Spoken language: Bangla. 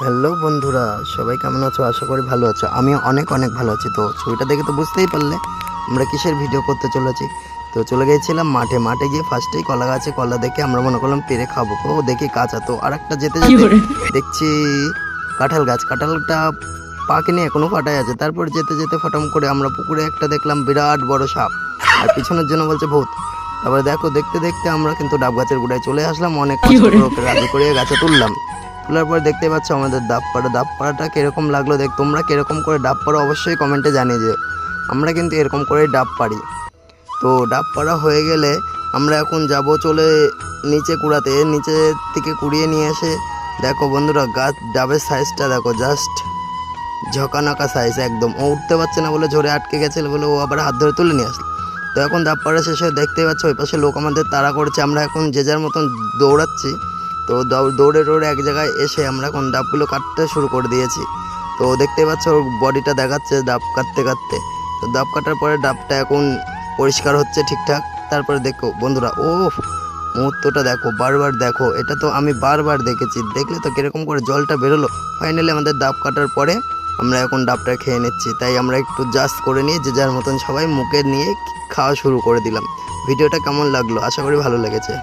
হ্যালো বন্ধুরা, সবাই কেমন আছো? আশা করি ভালো আছো। আমি অনেক ভালো আছি। তো ছবিটা দেখে তো বুঝতেই পারলে আমরা কিসের ভিডিও করতে চলেছি। তো চলে গিয়েছিলাম মাঠে গিয়ে ফার্স্টেই কলা গাছে কলা দেখে আমরা মনে করলাম পেরে খাবো। ও দেখি কাঁচা, তো আর একটা যেতে দেখছি কাঁঠালটা পাকেনি, এখনো ফাটাই আছে। তারপর যেতে ফটাম করে আমরা পুকুরে একটা দেখলাম বিরাট বড় সাপ, আর পিছনের জন্য বলছে ভূত। তারপরে দেখো দেখতে আমরা কিন্তু ডাব গাছের গোড়ায় চলে আসলাম, অনেক কষ্ট করে ওকে রাজি করে গাছে তুললাম। তোলার পর দেখতে পাচ্ছ আমাদের ডাব পাড়াটা কিরকম লাগলো দেখ। তোমরা কিরকম করে ডাব পাড়ো অবশ্যই কমেন্টে জানিয়ে দিও। আমরা কিন্তু এরকম করে ডাব পাড়ি। তো ডাব পাড়া হয়ে গেলে আমরা এখন যাব চলে নিচে কুড়াতে। নিচে থেকে কুড়িয়ে নিয়ে এসে দেখো বন্ধুরা ডাবের সাইজটা দেখো, জাস্ট ঝকানাকা সাইজ একদম। ও উঠতে পারছে না বলে ঝরে আটকে গেছিল বলে ও আবার হাত ধরে তুলে নিয়ে আসলো। তো এখন ডাব পাড়া শেষে দেখতে পাচ্ছ ওই পাশে লোক আমাদের তাড়া করছে। আমরা এখন যে যার মতন দৌড়াচ্ছি। তো দৌড়ে এক জায়গায় এসে আমরা এখন ডাবগুলো কাটতে শুরু করে দিয়েছি। তো দেখতে পাচ্ছ ওর বডিটা দেখাচ্ছে ডাব কাটতে। তো ডাব কাটার পরে ডাবটা এখন পরিষ্কার হচ্ছে ঠিকঠাক। তারপরে দেখো বন্ধুরা, ও মুহূর্তটা দেখো, বারবার দেখো, এটা তো আমি বারবার দেখেছি। দেখলে তো কিরকম করে জলটা বেরোলো। ফাইনালি আমাদের ডাব কাটার পরে আমরা এখন ডাবটা খেয়ে নিচ্ছি। তাই আমরা একটু জাস্ট করে নিয়ে যে যার মতন সবাই মুখে নিয়ে খাওয়া শুরু করে দিলাম। ভিডিওটা কেমন লাগলো? আশা করি ভালো লেগেছে।